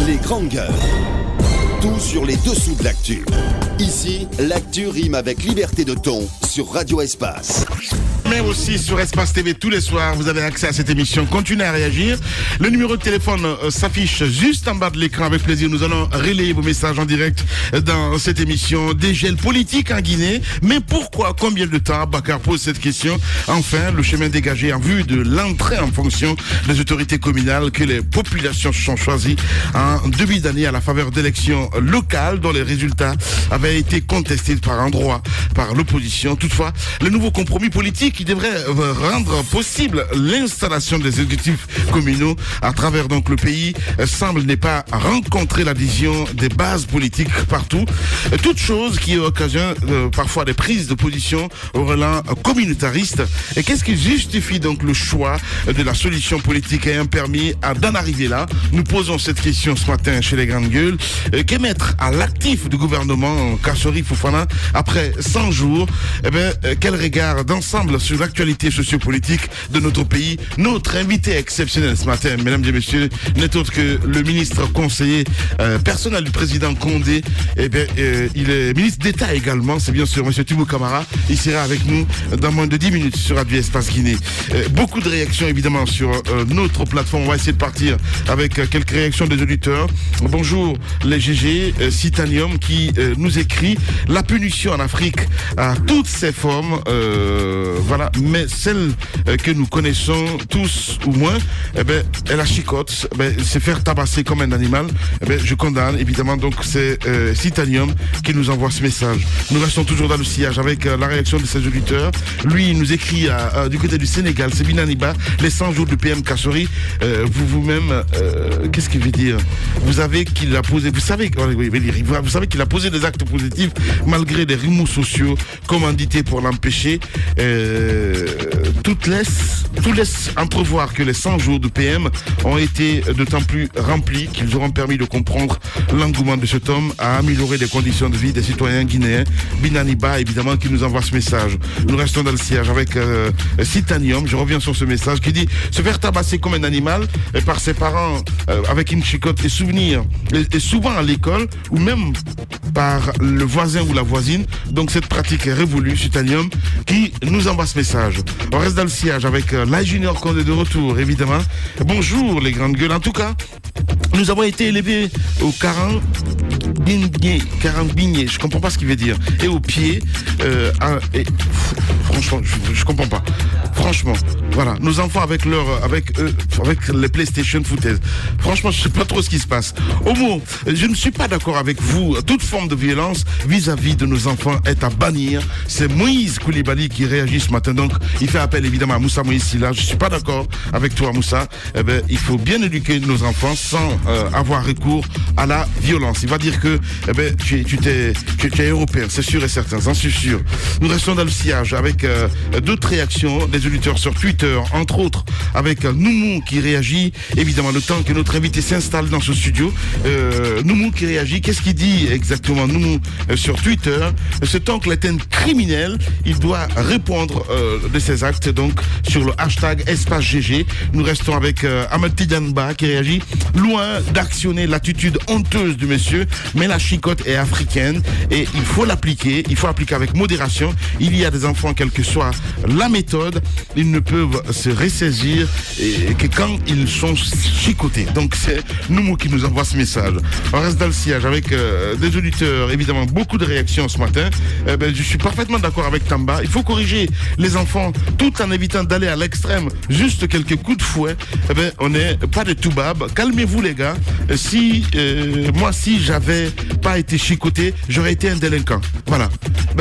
Les grandes gueules. Tout sur les dessous de l'actu. Ici, l'actu rime avec liberté de ton sur Radio Espace. Mais aussi sur Espace TV tous les soirs, vous avez accès à cette émission. Continuez à réagir. Le numéro de téléphone s'affiche juste en bas de l'écran. Avec plaisir, nous allons relayer vos messages en direct dans cette émission. Dégel politique en Guinée. Mais pourquoi, combien de temps? Bakar pose cette question. Enfin, le chemin dégagé en vue de l'entrée en fonction des autorités communales que les populations se sont choisies en début d'année à la faveur d'élections locales dont les résultats avaient été contestés par endroits par l'opposition. Toutefois, le nouveau compromis politique qui devrait rendre possible l'installation des exécutifs communaux à travers donc le pays semble n'est pas rencontrer l'adhésion des bases politiques partout. Toute chose qui occasionne parfois des prises de position au relent communautariste. Et qu'est-ce qui justifie donc le choix de la solution politique ayant permis d'en arriver là? Nous posons cette question ce matin chez les grandes gueules. Qu'émettre à l'actif du gouvernement Kassori Fofana après 100 jours? Quel regard d'ensemble sur l'actualité sociopolitique de notre pays? Notre invité exceptionnel ce matin, mesdames et messieurs, n'est autre que le ministre conseiller personnel du président Condé. Il est ministre d'État également, c'est bien sûr monsieur Tibou Camara. Il sera avec nous dans moins de 10 minutes sur Radio Espace Guinée. Beaucoup de réactions évidemment sur notre plateforme. On va essayer de partir avec quelques réactions des auditeurs. Bonjour les GG, Citanium qui nous écrit: la punition en Afrique à toutes ses formes, voilà, mais celle que nous connaissons tous ou moins, elle la chicote, c'est faire tabasser comme un animal. Je condamne évidemment. Donc c'est Citanium qui nous envoie ce message. Nous restons toujours dans le sillage avec la réaction de ses auditeurs. Lui il nous écrit du côté du Sénégal, c'est Binaniba, les 100 jours du PM Kassori. Vous-même, qu'est-ce qu'il veut dire? Vous savez qu'il a posé, vous savez qu'il a posé des actes positifs malgré des remous sociaux commandités pour l'empêcher. Tout laisse entrevoir que les 100 jours de PM ont été d'autant plus remplis qu'ils auront permis de comprendre l'engouement de cet homme à améliorer les conditions de vie des citoyens guinéens. Binaniba, évidemment, qui nous envoie ce message. Nous restons dans le siège avec Citanium. Je reviens sur ce message qui dit: se faire tabasser comme un animal par ses parents avec une chicotte et souvenirs, et souvent à l'école ou même par le voisin ou la voisine. Donc cette pratique est révolue. Citanium qui nous envoie ce message. On reste dans le siège avec la Junior Condé de retour, évidemment. Bonjour les grandes gueules. En tout cas, nous avons été élevés au carambigné, je comprends pas ce qu'il veut dire, et au pied, franchement, je comprends pas. Franchement, voilà, nos enfants avec les PlayStation footaises. Franchement, je sais pas trop ce qui se passe. Homo, je ne suis pas d'accord avec vous. Toute forme de violence vis-à-vis de nos enfants est à bannir. C'est Moïse Koulibaly qui réagit ce matin. Donc, il fait appel évidemment à Moussa Moïse Silla. Je suis pas d'accord avec toi, Moussa. Il faut bien éduquer nos enfants sans avoir recours à la violence. Il va dire que tu es européen, c'est sûr et certain, j'en suis sûr. Nous restons dans le sillage avec d'autres réactions des auditeurs sur Twitter, entre autres avec Noumou qui réagit, évidemment le temps que notre invité s'installe dans ce studio. Noumou qui réagit, qu'est-ce qu'il dit exactement Noumou sur Twitter? Cet oncle est un criminel, il doit répondre de ses actes, donc sur le hashtag Espace GG. Nous restons avec Ahmed Tidianba qui réagit: loin d'actionner l'attitude honteuse du monsieur, mais la chicotte est africaine et il faut l'appliquer avec modération. Il y a des enfants, quelle que soit la méthode, ils ne peuvent se ressaisir que quand ils sont chicotés. Donc c'est Noumou qui nous envoie ce message. On reste dans le siège avec des auditeurs, évidemment beaucoup de réactions ce matin. Je suis parfaitement d'accord avec Tamba. Il faut corriger les enfants tout en évitant d'aller à l'extrême. Juste quelques coups de fouet. On n'est pas des toubabs. Calmez-vous les gars. Si j'avais pas été chicoté, j'aurais été un délinquant. Voilà.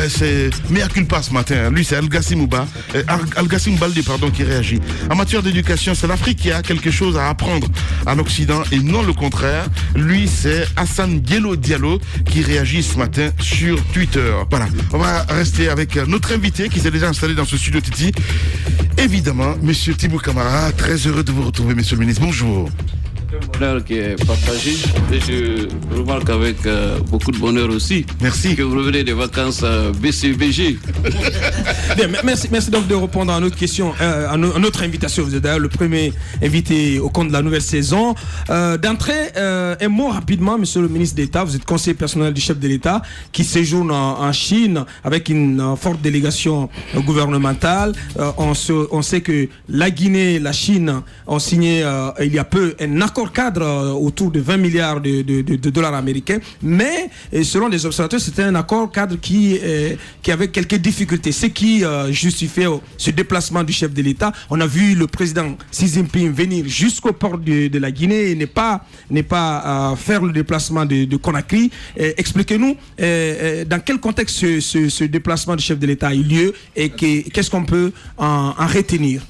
C'est mea culpa ce matin. Lui c'est Al-Gassim Baldé qui réagit. En matière d'éducation, c'est l'Afrique qui a quelque chose à apprendre à l'Occident et non le contraire. Lui c'est Hassan Diallo qui réagit ce matin sur Twitter. Voilà. On va rester avec notre invité qui s'est déjà installé dans ce studio Titi. Évidemment, monsieur Tibou Camara, très heureux de vous retrouver, monsieur le ministre. Bonjour. bonheur qui est partagé et je remarque avec beaucoup de bonheur aussi. Merci. Que vous revenez des vacances BCBG. Bien, merci donc de répondre à notre question, à notre invitation. Vous êtes d'ailleurs le premier invité au compte de la nouvelle saison. D'entrée, un mot rapidement, monsieur le ministre d'État. Vous êtes conseiller personnel du chef de l'État qui séjourne en Chine avec une forte délégation gouvernementale. On sait que la Guinée et la Chine ont signé il y a peu un accord cadre autour de 20 milliards de dollars américains, mais selon les observateurs, c'était un accord cadre qui avait quelques difficultés, ce qui justifiait ce déplacement du chef de l'État. On a vu le président Xi Jinping venir jusqu'au port de la Guinée et n'est pas faire le déplacement de Conakry. Expliquez-nous dans quel contexte ce déplacement du chef de l'État a eu lieu et qu'est-ce qu'on peut en retenir.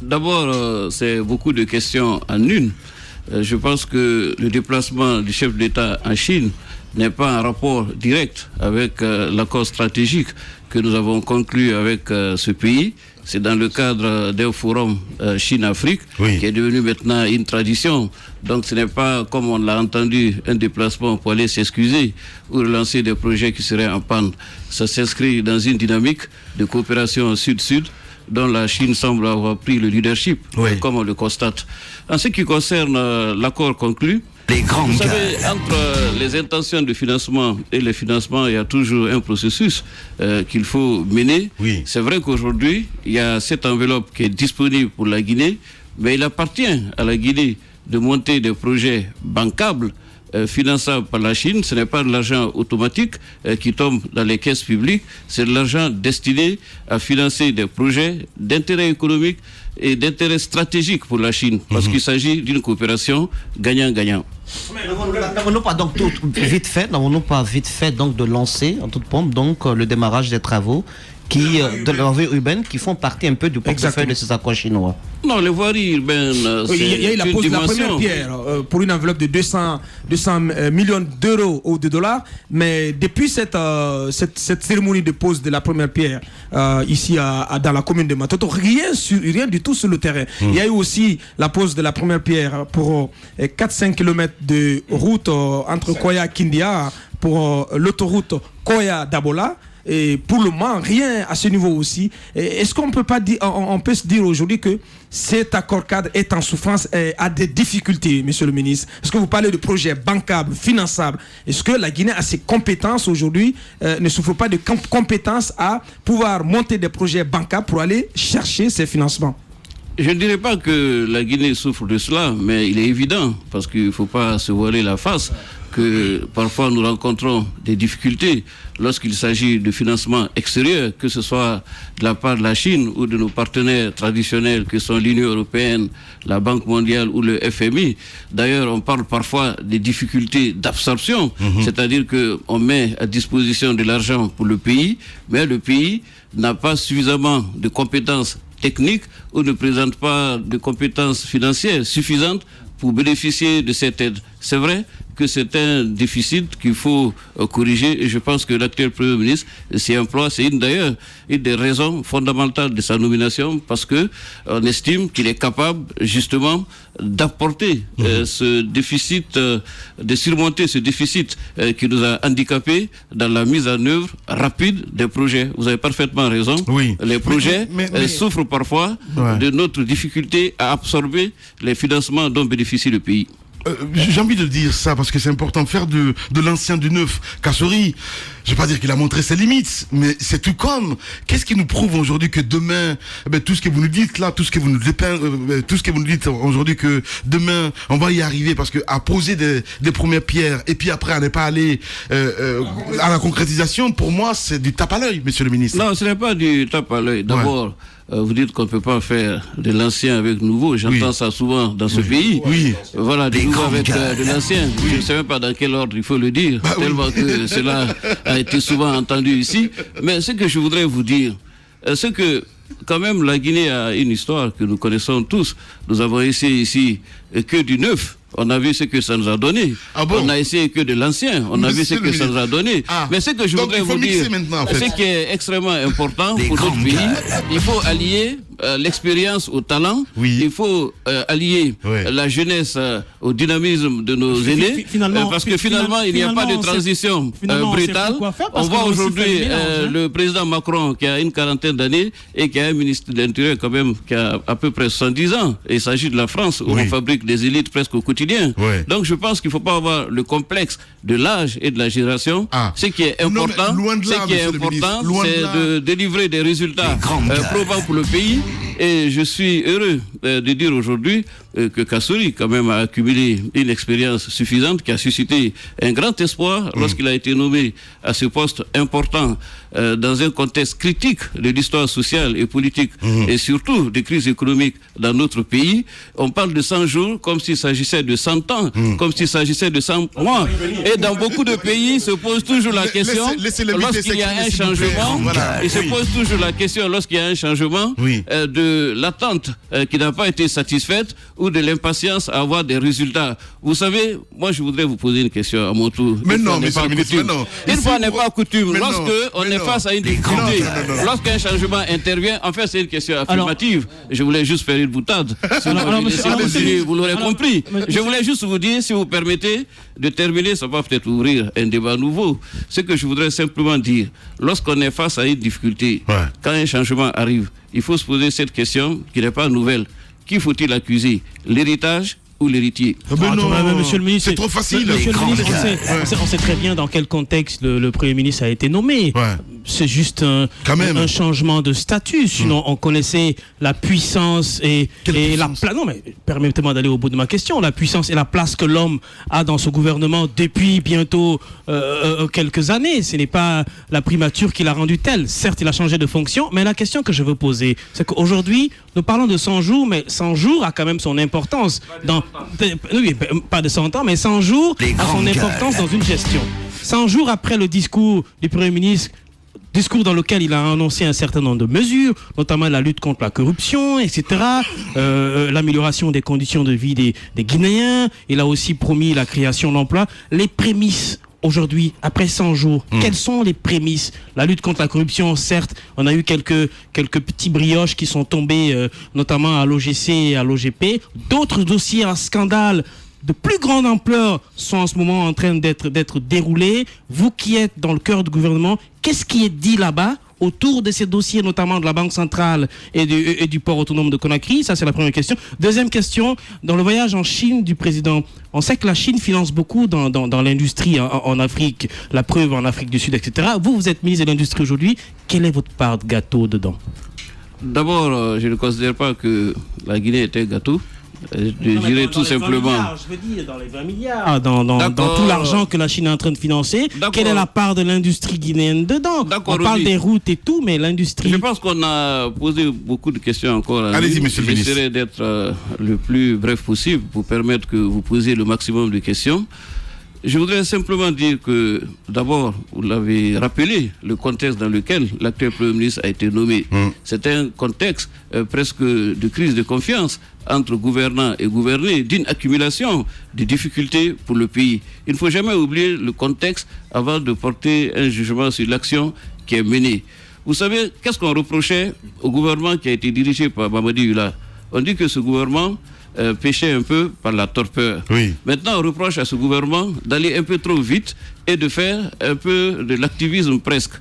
D'abord, c'est beaucoup de questions en une. Je pense que le déplacement du chef d'État en Chine n'est pas un rapport direct avec l'accord stratégique que nous avons conclu avec ce pays. C'est dans le cadre d'un forum Chine-Afrique qui est devenu maintenant une tradition. Donc ce n'est pas, comme on l'a entendu, un déplacement pour aller s'excuser ou relancer des projets qui seraient en panne. Ça s'inscrit dans une dynamique de coopération sud-sud dont la Chine semble avoir pris le leadership, comme on le constate. En ce qui concerne l'accord conclu, vous savez, entre les intentions de financement et les financements, il y a toujours un processus qu'il faut mener. C'est vrai qu'aujourd'hui, il y a cette enveloppe qui est disponible pour la Guinée, mais il appartient à la Guinée de monter des projets bancables, finançable par la Chine. Ce n'est pas de l'argent automatique qui tombe dans les caisses publiques, c'est de l'argent destiné à financer des projets d'intérêt économique et d'intérêt stratégique pour la Chine, parce qu'il s'agit d'une coopération gagnant-gagnant. N'avons-nous pas donc vite fait donc de lancer en toute pompe donc le démarrage des travaux de la voirie urbaine qui font partie un peu du portefeuille de ces accords chinois? Non, les voiries urbaines, il y a eu la pose de la première pierre pour une enveloppe de 200 millions d'euros ou de dollars, mais depuis cette cérémonie de pose de la première pierre ici dans la commune de Matoto, rien du tout sur le terrain. Il y a eu aussi la pose de la première pierre pour 4-5 km de route entre Koya et Kindia pour l'autoroute Koya-Dabola. Et pour le moment, rien à ce niveau aussi. Est-ce qu'on peut pas dire, on peut se dire aujourd'hui que cet accord cadre est en souffrance et a des difficultés, monsieur le ministre? Est-ce que vous parlez de projets bancables, finançables? Est-ce que la Guinée a ses compétences aujourd'hui, ne souffre pas de compétences à pouvoir monter des projets bancables pour aller chercher ces financements? Je ne dirais pas que la Guinée souffre de cela, mais il est évident, parce qu'il ne faut pas se voiler la face, que parfois nous rencontrons des difficultés lorsqu'il s'agit de financement extérieur, que ce soit de la part de la Chine ou de nos partenaires traditionnels que sont l'Union européenne, la Banque mondiale ou le FMI. D'ailleurs, on parle parfois des difficultés d'absorption, c'est-à-dire qu'on met à disposition de l'argent pour le pays, mais le pays n'a pas suffisamment de compétences techniques ou ne présente pas de compétences financières suffisantes pour bénéficier de cette aide. C'est vrai que c'est un déficit qu'il faut corriger et je pense que l'actuel Premier ministre s'y emploie. C'est d'ailleurs une des raisons fondamentales de sa nomination parce que on estime qu'il est capable justement d'apporter ce déficit, de surmonter ce déficit qui nous a handicapés dans la mise en œuvre rapide des projets. Vous avez parfaitement raison. Les projets souffrent parfois de notre difficulté à absorber les financements dont bénéficie le pays. J'ai envie de dire ça parce que c'est important de faire de l'ancien du neuf. Kassori, je ne vais pas dire qu'il a montré ses limites, mais c'est tout comme. Qu'est-ce qui nous prouve aujourd'hui que demain, tout ce que vous nous dites là, tout ce que vous nous dites aujourd'hui que demain on va y arriver parce que à poser des premières pierres et puis après à ne pas aller à la concrétisation, pour moi c'est du tape à l'œil, monsieur le ministre. Non, ce n'est pas du tape à l'œil. D'abord, vous dites qu'on ne peut pas faire de l'ancien avec nouveau. J'entends ça souvent dans ce pays. Voilà, du nouveau avec de l'ancien. Je ne sais même pas dans quel ordre il faut le dire, tellement que cela a été souvent entendu ici. Mais ce que je voudrais vous dire, c'est que quand même la Guinée a une histoire que nous connaissons tous. Nous avons essayé ici que du neuf. On a vu ce que ça nous a donné. On a essayé que de l'ancien. On a vu ce que ça nous a donné. Mais ce que je voudrais vous dire, ce qui est extrêmement important pour notre pays, il faut allier l'expérience au talent. Oui. Il faut allier la jeunesse au dynamisme de nos aînés. Parce que finalement, il n'y a pas de transition brutale. On voit aujourd'hui le président Macron qui a une quarantaine d'années et qui a un ministre de l'Intérieur quand même qui a à peu près 70 ans. Et il s'agit de la France où on fabrique des élites presque au quotidien. Donc je pense qu'il ne faut pas avoir le complexe de l'âge et de la génération. Ce qui est important, c'est de délivrer des résultats probants pour le pays. Et je suis heureux de dire aujourd'hui que Kassory quand même a accumulé une expérience suffisante qui a suscité un grand espoir lorsqu'il a été nommé à ce poste important dans un contexte critique de l'histoire sociale et politique et surtout des crises économiques dans notre pays. On parle de 100 jours comme s'il s'agissait de 100 ans, comme s'il s'agissait de 100 mois. Et dans beaucoup de pays se pose toujours la question lorsqu'il y a un changement, il se pose toujours la question lorsqu'il y a un changement de l'attente qui n'a pas été satisfaite ou de l'impatience à avoir des résultats. Vous savez, moi je voudrais vous poser une question à mon tour. Mais non, monsieur le ministre, une fois n'est pas coutume. Lorsque on est face à une difficulté, lorsqu'un changement intervient, en fait c'est une question affirmative. Je voulais juste faire une boutade. Vous l'aurez compris. Je voulais juste vous dire, si vous permettez, de terminer, ça va peut-être ouvrir un débat nouveau. Ce que je voudrais simplement dire, lorsqu'on est face à une difficulté, quand un changement arrive, il faut se poser cette question qui n'est pas nouvelle. Qui faut-il accuser? L'héritage ou l'héritier? Monsieur le ministre, c'est trop facile. Monsieur le ministre, on sait très bien dans quel contexte le Premier ministre a été nommé. C'est juste un changement de statut. Sinon, on connaissait la puissance et la place. Non, mais permettez-moi d'aller au bout de ma question. La puissance et la place que l'homme a dans ce gouvernement depuis bientôt quelques années. Ce n'est pas la primature qui l'a rendu tel. Certes, il a changé de fonction, mais la question que je veux poser, c'est qu'aujourd'hui, nous parlons de 100 jours, mais 100 jours a quand même son importance. Oui, pas de 100 ans, mais 100 jours a son importance dans une gestion. 100 jours après le discours du Premier ministre, discours dans lequel il a annoncé un certain nombre de mesures, notamment la lutte contre la corruption, etc., l'amélioration des conditions de vie des Guinéens. Il a aussi promis la création d'emplois. Les prémices, aujourd'hui, après 100 jours, quelles sont les prémices? La lutte contre la corruption, certes, on a eu quelques petits brioches qui sont tombés, notamment à l'OGC et à l'OGP. D'autres dossiers en scandale de plus grande ampleur sont en ce moment en train d'être déroulés. Vous qui êtes dans le cœur du gouvernement, qu'est-ce qui est dit là-bas autour de ces dossiers, notamment de la Banque centrale et du port autonome de Conakry? Ça, c'est la première question. Deuxième question, dans le voyage en Chine du président, on sait que la Chine finance beaucoup dans l'industrie en Afrique, la preuve en Afrique du Sud, etc. Vous êtes ministre de l'Industrie aujourd'hui. Quelle est votre part de gâteau dedans? D'abord, je ne considère pas que la Guinée était un gâteau. Je dirais tout simplement. Je veux dire, dans les 20 milliards, dans tout l'argent que la Chine est en train de financer, quelle est la part de l'industrie guinéenne dedans? On parle des routes et tout, mais l'industrie. Je pense qu'on a posé beaucoup de questions encore. Allez-y, monsieur le ministre. J'essaierai d'être le plus bref possible pour permettre que vous posiez le maximum de questions. Je voudrais simplement dire que, d'abord, vous l'avez rappelé, le contexte dans lequel l'actuel Premier ministre a été nommé. C'est un contexte presque de crise de confiance entre gouvernants et gouvernés, d'une accumulation de difficultés pour le pays. Il ne faut jamais oublier le contexte avant de porter un jugement sur l'action qui est menée. Vous savez, qu'est-ce qu'on reprochait au gouvernement qui a été dirigé par Mamadi Hula? On dit que ce gouvernement péchait un peu par la torpeur. Maintenant, on reproche à ce gouvernement d'aller un peu trop vite et de faire un peu de l'activisme presque.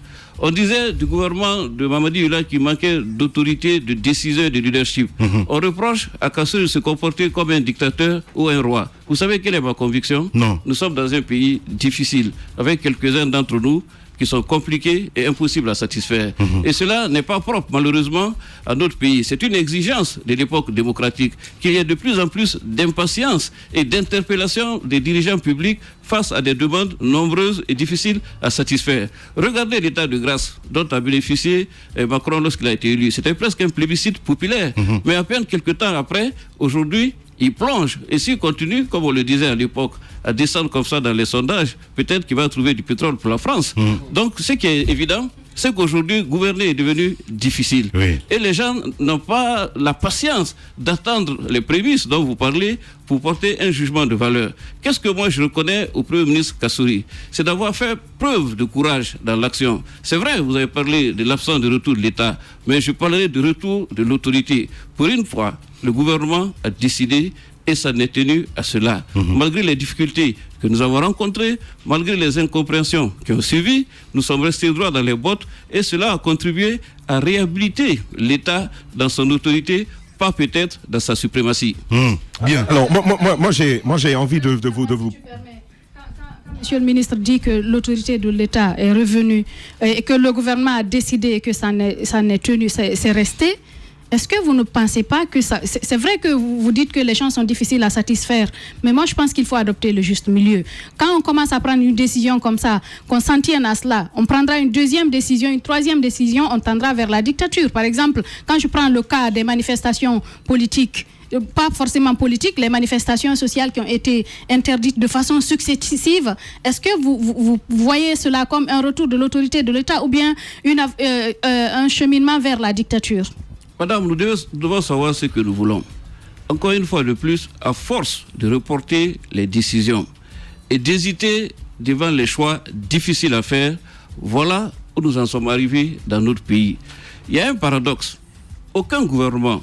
On disait du gouvernement de Mamadi Hula qui manquait d'autorité, de décision et de leadership. On reproche à Kassory de se comporter comme un dictateur ou un roi. Vous savez quelle est ma conviction? Non. Nous sommes dans un pays difficile, avec quelques-uns d'entre nous qui sont compliqués et impossibles à satisfaire. Et cela n'est pas propre, malheureusement, à notre pays. C'est une exigence de l'époque démocratique qu'il y ait de plus en plus d'impatience et d'interpellation des dirigeants publics face à des demandes nombreuses et difficiles à satisfaire. Regardez l'état de grâce dont a bénéficié Macron lorsqu'il a été élu. C'était presque un plébiscite populaire. Mais à peine quelques temps après, aujourd'hui, il plonge. Et s'il continue, comme on le disait à l'époque, à descendre comme ça dans les sondages, peut-être qu'il va trouver du pétrole pour la France. Donc, ce qui est évident, c'est qu'aujourd'hui, gouverner est devenu difficile. Oui. Et les gens n'ont pas la patience d'attendre les prémices dont vous parlez pour porter un jugement de valeur. Qu'est-ce que moi je reconnais au Premier ministre Kassouri? C'est d'avoir fait preuve de courage dans l'action. C'est vrai, vous avez parlé de l'absence de retour de l'État, mais je parlerai de retour de l'autorité. Pour une fois, le gouvernement a décidé et ça n'est tenu à cela. Malgré les difficultés que nous avons rencontrées, malgré les incompréhensions qui ont suivi, nous sommes restés droits dans les bottes et cela a contribué à réhabiliter l'État dans son autorité, pas peut-être dans sa suprématie. Bien. Alors, moi j'ai envie de vous... Monsieur le ministre dit que l'autorité de l'État est revenue et que le gouvernement a décidé et que ça n'est tenu, c'est resté. Est-ce que vous ne pensez pas que ça... C'est vrai que vous dites que les gens sont difficiles à satisfaire, mais moi je pense qu'il faut adopter le juste milieu. Quand on commence à prendre une décision comme ça, qu'on s'en tienne à cela, on prendra une deuxième décision, une troisième décision, on tendra vers la dictature. Par exemple, quand je prends le cas des manifestations politiques, pas forcément politiques, les manifestations sociales qui ont été interdites de façon successive, est-ce que vous voyez cela comme un retour de l'autorité de l'État ou bien un cheminement vers la dictature? Madame, nous devons savoir ce que nous voulons. Encore une fois de plus, à force de reporter les décisions et d'hésiter devant les choix difficiles à faire, voilà où nous en sommes arrivés dans notre pays. Il y a un paradoxe. Aucun gouvernement,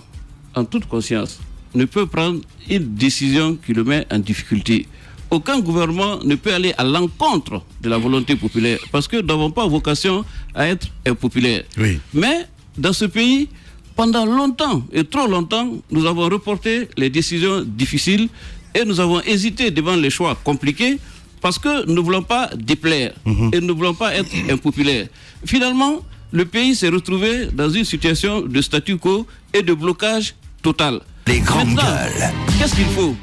en toute conscience, ne peut prendre une décision qui le met en difficulté. Aucun gouvernement ne peut aller à l'encontre de la volonté populaire parce que nous n'avons pas vocation à être impopulaires. Oui. Mais dans ce pays, pendant longtemps et trop longtemps, nous avons reporté les décisions difficiles et nous avons hésité devant les choix compliqués parce que nous ne voulons pas déplaire et nous ne voulons pas être impopulaires. Finalement, le pays s'est retrouvé dans une situation de statu quo et de blocage total. Les grandes Maintenant, gueules. qu'est-ce qu'il faut?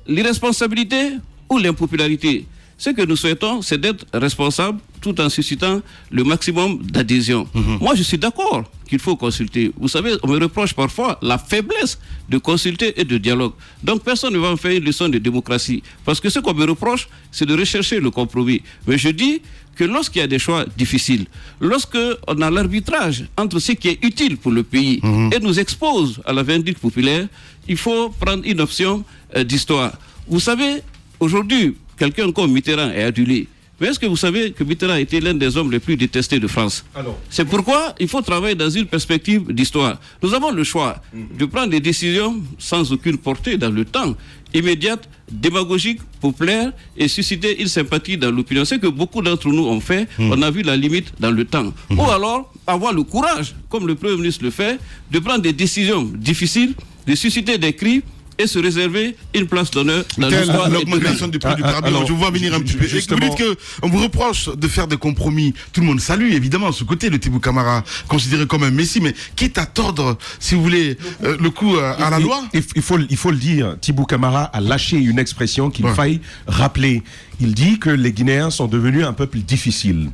L'irresponsabilité ou l'impopularité? Ce que nous souhaitons, c'est d'être responsables tout en suscitant le maximum d'adhésion. Moi, je suis d'accord qu'il faut consulter. Vous savez, on me reproche parfois la faiblesse de consulter et de dialogue. Donc, personne ne va en faire une leçon de démocratie. Parce que ce qu'on me reproche, c'est de rechercher le compromis. Mais je dis que lorsqu'il y a des choix difficiles, lorsqu'on a l'arbitrage entre ce qui est utile pour le pays et nous expose à la vindicte populaire, il faut prendre une option d'histoire. Vous savez, aujourd'hui, quelqu'un comme Mitterrand est adulé. Mais est-ce que vous savez que Mitterrand était l'un des hommes les plus détestés de France? C'est pourquoi il faut travailler dans une perspective d'histoire. Nous avons le choix de prendre des décisions sans aucune portée dans le temps, immédiate, démagogique, populaire et susciter une sympathie dans l'opinion. C'est que beaucoup d'entre nous ont fait, on a vu la limite dans le temps. Ou alors avoir le courage, comme le Premier ministre le fait, de prendre des décisions difficiles, de susciter des cris et se réserver une place d'honneur dans l'histoire. L'augmentation du prix du carburant. Je vous vois venir un petit peu. Vous dites qu'on vous reproche de faire des compromis. Tout le monde salue, évidemment, ce côté de Tibou Camara, considéré comme un messie, mais quitte à tordre, si vous voulez, le coup à la loi. Il faut le dire, Tibou Camara a lâché une expression qu'il faille rappeler. Il dit que les Guinéens sont devenus un peuple difficile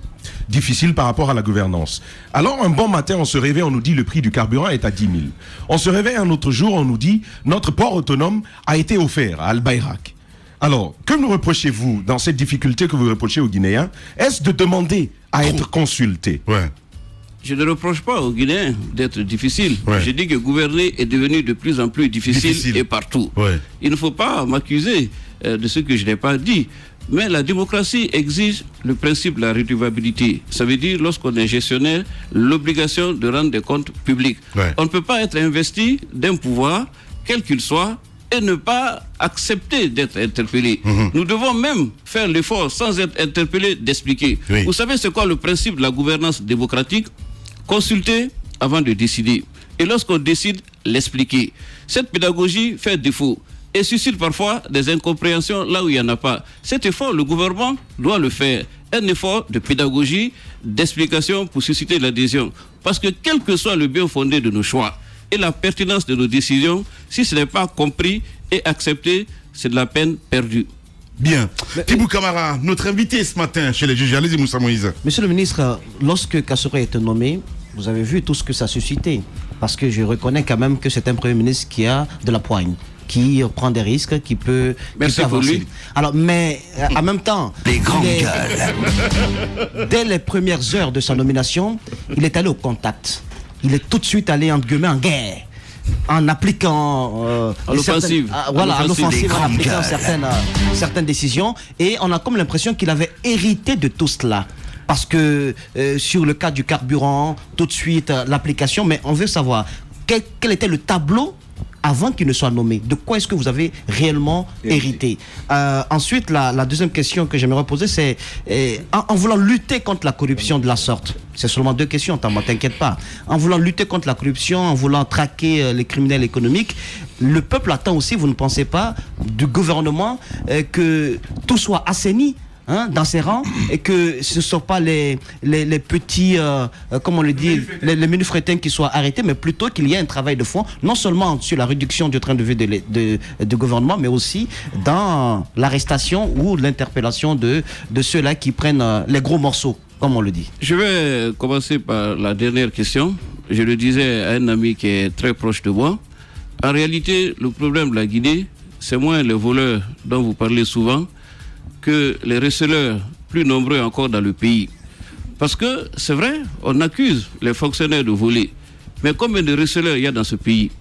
par rapport à la gouvernance. Alors un bon matin, on se réveille, on nous dit le prix du carburant est à 10 000. On se réveille un autre jour, on nous dit notre port autonome a été offert à Al-Bayrak. Alors, que nous reprochez-vous dans cette difficulté que vous reprochez aux Guinéens? Est-ce de demander à être consultés? Je ne reproche pas aux Guinéens d'être difficiles. Je dis que gouverner est devenu de plus en plus difficile. Et partout. Il ne faut pas m'accuser de ce que je n'ai pas dit. Mais la démocratie exige le principe de la redevabilité. Ça veut dire, lorsqu'on est gestionnaire, l'obligation de rendre des comptes publics. On ne peut pas être investi d'un pouvoir, quel qu'il soit, et ne pas accepter d'être interpellé. Nous devons même faire l'effort, sans être interpellé, d'expliquer. Vous savez, c'est quoi le principe de la gouvernance démocratique? Consulter avant de décider. Et lorsqu'on décide, l'expliquer. Cette pédagogie fait défaut et suscite parfois des incompréhensions là où il n'y en a pas. Cet effort, le gouvernement doit le faire. Un effort de pédagogie, d'explication pour susciter l'adhésion. Parce que quel que soit le bien fondé de nos choix et la pertinence de nos décisions, si ce n'est pas compris et accepté, c'est de la peine perdue. Bien. Tibou Camara, notre invité ce matin chez les juges. Allez-y, Moussa Moïse. Monsieur le ministre, lorsque Kassouri a été nommé, vous avez vu tout ce que ça a suscité. Parce que je reconnais quand même que c'est un Premier ministre qui a de la poigne, qui prend des risques, qui peut avancer. Alors, mais en même temps, les grandes gueules. Dès les premières heures de sa nomination, il est allé au contact. Il est tout de suite allé en guerre. En appliquant à l'offensive, en appliquant certaines décisions, et on a comme l'impression qu'il avait hérité de tout cela. Parce que sur le cas du carburant, tout de suite l'application, mais on veut savoir quel était le tableau avant qu'il ne soit nommé. De quoi est-ce que vous avez réellement hérité? Ensuite, la deuxième question que j'aimerais poser, c'est en voulant lutter contre la corruption de la sorte, c'est seulement 2 questions, t'inquiète pas. En voulant lutter contre la corruption, en voulant traquer les criminels économiques, le peuple attend aussi, vous ne pensez pas, du gouvernement que tout soit assaini dans ses rangs, et que ce ne sont pas les petits, comment on le dit, les menus-frétins qui soient arrêtés, mais plutôt qu'il y ait un travail de fond, non seulement sur la réduction du train de vie du gouvernement, mais aussi dans l'arrestation ou l'interpellation de ceux-là qui prennent les gros morceaux, comme on le dit. Je vais commencer par la dernière question. Je le disais à un ami qui est très proche de moi. En réalité, le problème de la Guinée, c'est moins les voleurs dont vous parlez souvent, que les receleurs plus nombreux encore dans le pays. Parce que, c'est vrai, on accuse les fonctionnaires de voler. Mais combien de receleurs il y a dans ce pays?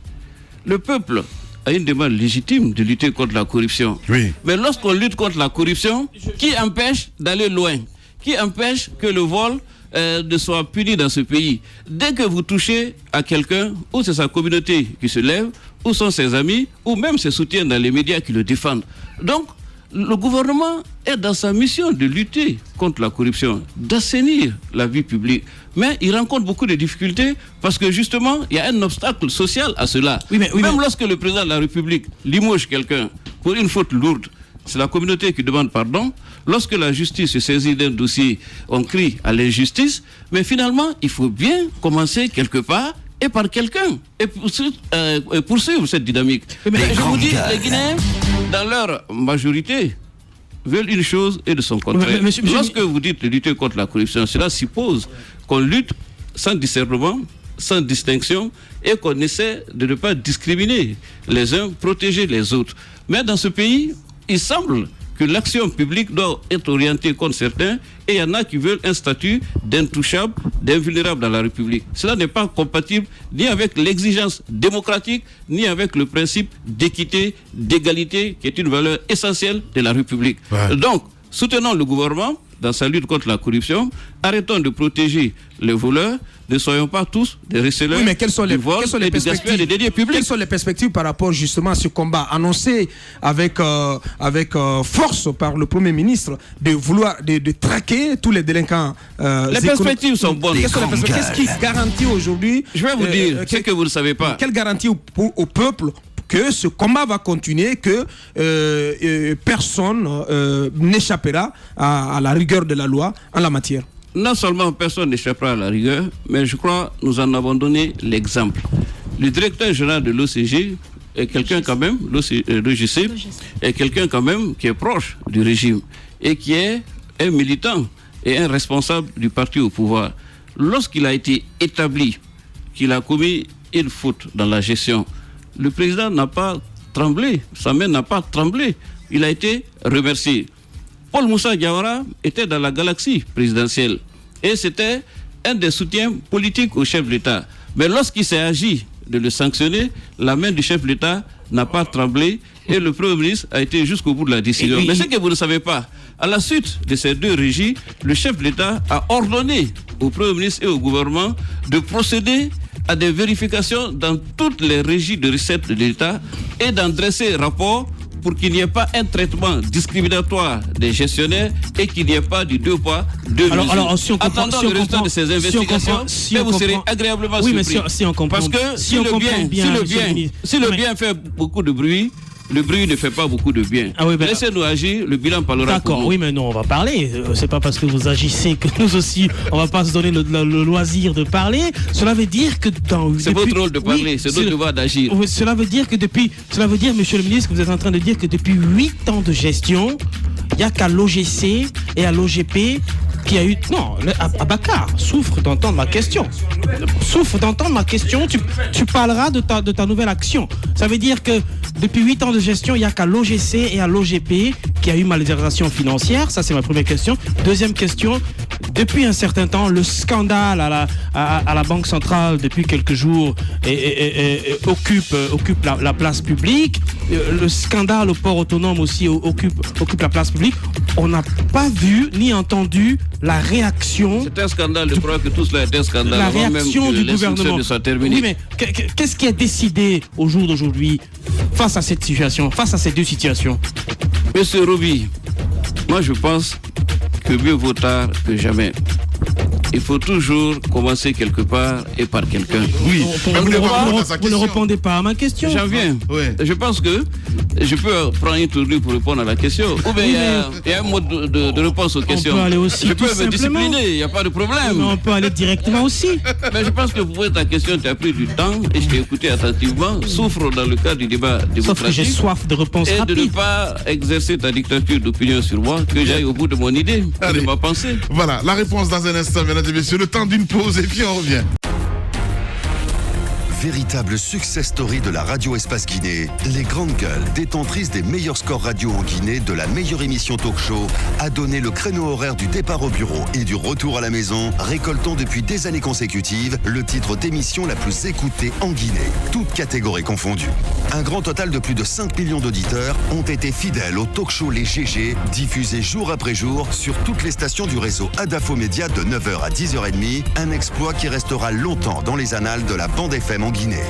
Le peuple a une demande légitime de lutter contre la corruption. Oui. Mais lorsqu'on lutte contre la corruption, qui empêche d'aller loin? Qui empêche que le vol ne soit puni dans ce pays? Dès que vous touchez à quelqu'un, ou c'est sa communauté qui se lève, ou sont ses amis, ou même ses soutiens dans les médias qui le défendent. Donc, le gouvernement est dans sa mission de lutter contre la corruption, d'assainir la vie publique. Mais il rencontre beaucoup de difficultés parce que justement, il y a un obstacle social à cela. Même lorsque le président de la République limoge quelqu'un pour une faute lourde, c'est la communauté qui demande pardon. Lorsque la justice se saisit d'un dossier, on crie à l'injustice. Mais finalement, il faut bien commencer quelque part et par quelqu'un et poursuivre cette dynamique. Mais je vous dis, les Guinéens, dans leur majorité, veulent une chose et de son contraire. Lorsque vous dites lutter contre la corruption, cela suppose qu'on lutte sans discernement, sans distinction, et qu'on essaie de ne pas discriminer les uns, protéger les autres. Mais dans ce pays, il semble que l'action publique doit être orientée contre certains, et il y en a qui veulent un statut d'intouchable, d'invulnérable dans la République. Cela n'est pas compatible ni avec l'exigence démocratique, ni avec le principe d'équité, d'égalité, qui est une valeur essentielle de la République. Ouais. Donc, soutenons le gouvernement dans sa lutte contre la corruption, arrêtons de protéger les voleurs, ne soyons pas tous des receleurs. Oui, mais quelles sont les perspectives des deniers publics? Quelles sont les perspectives par rapport justement à ce combat annoncé avec force par le Premier ministre de vouloir de traquer tous les délinquants? Les perspectives sont bonnes. Qu'est-ce qui garantit aujourd'hui? Je vais vous dire ce que vous ne savez pas. Quelle garantie au peuple que ce combat va continuer, que personne n'échappera à la rigueur de la loi en la matière? Non seulement personne n'échappera à la rigueur, mais je crois que nous en avons donné l'exemple. Le directeur général de l'OCG est quelqu'un quand même, l'OGC, est quelqu'un quand même qui est proche du régime et qui est un militant et un responsable du parti au pouvoir. Lorsqu'il a été établi qu'il a commis une faute dans la gestion, le président n'a pas tremblé, sa main n'a pas tremblé, il a été remercié. Paul Moussa Diawara était dans la galaxie présidentielle et c'était un des soutiens politiques au chef de l'État. Mais lorsqu'il s'est agi de le sanctionner, la main du chef de l'État n'a pas tremblé et le Premier ministre a été jusqu'au bout de la décision. Mais ce que vous ne savez pas, à la suite de ces 2 régies, le chef de l'État a ordonné au Premier ministre et au gouvernement de procéder à des vérifications dans toutes les régies de recettes de l'État et d'en dresser rapport pour qu'il n'y ait pas un traitement discriminatoire des gestionnaires et qu'il n'y ait pas du 2 poids, 2 mesures. Alors, si on comprend, attendant le résultat de ces investigations, vous serez agréablement surpris. Mais si on comprend, parce que si le bien fait beaucoup de bruit, le bruit ne fait pas beaucoup de bien. Laissez-nous agir, le bilan parlera. D'accord, oui, mais non, on va parler. C'est pas parce que vous agissez que nous aussi, on va pas se donner le loisir de parler. Cela veut dire que c'est votre rôle de parler, c'est notre devoir d'agir. Cela veut dire, monsieur le ministre, que vous êtes en train de dire que depuis 8 ans de gestion, il n'y a qu'à l'OGC et à l'OGP qu'il y a eu... Non, Abakar souffre d'entendre ma question. Souffre d'entendre ma question. Tu parleras de ta nouvelle action. Ça veut dire que depuis 8 ans de gestion, il n'y a qu'à l'OGC et à l'OGP qui a eu malversation financière. Ça, c'est ma première question. Deuxième question, depuis un certain temps, le scandale à la Banque centrale depuis quelques jours occupe la place publique. Le scandale au port autonome aussi occupe la place publique. On n'a pas vu ni entendu la réaction. C'est un scandale, je crois que tout cela est un scandale. La réaction du gouvernement. Oui, mais qu'est-ce qui est décidé au jour d'aujourd'hui face à cette situation, face à ces deux situations? Monsieur Roby, moi je pense que mieux vaut tard que jamais. Il faut toujours commencer quelque part et par quelqu'un. Oui, vous ne répondez pas à ma question. J'en viens. Ouais. Je pense que je peux prendre une tournure pour répondre à la question. Ou bien il y a un mode de réponse aux questions. On peut aller aussi. Je peux me discipliner, il n'y a pas de problème. Mais on peut aller directement aussi. Mais je pense que pour poser ta question, tu as pris du temps et je t'ai écouté attentivement. Souffre dans le cadre du débat démocratique. Sauf que j'ai soif de réponse rapide. Et de ne pas exercer ta dictature d'opinion sur moi, que j'aille au bout de mon idée, de ma pensée. Voilà, la réponse dans un instant, mesdames et messieurs. Le temps d'une pause et puis on revient. Véritable success story de la radio Espace Guinée, les grandes gueules, détentrices des meilleurs scores radio en Guinée, de la meilleure émission talk show, a donné le créneau horaire du départ au bureau et du retour à la maison, récoltant depuis des années consécutives le titre d'émission la plus écoutée en Guinée, toutes catégories confondues. Un grand total de plus de 5 millions d'auditeurs ont été fidèles au talk show Les GG, diffusé jour après jour sur toutes les stations du réseau Adafo Média de 9h à 10h30, un exploit qui restera longtemps dans les annales de la bande FM en Guinée.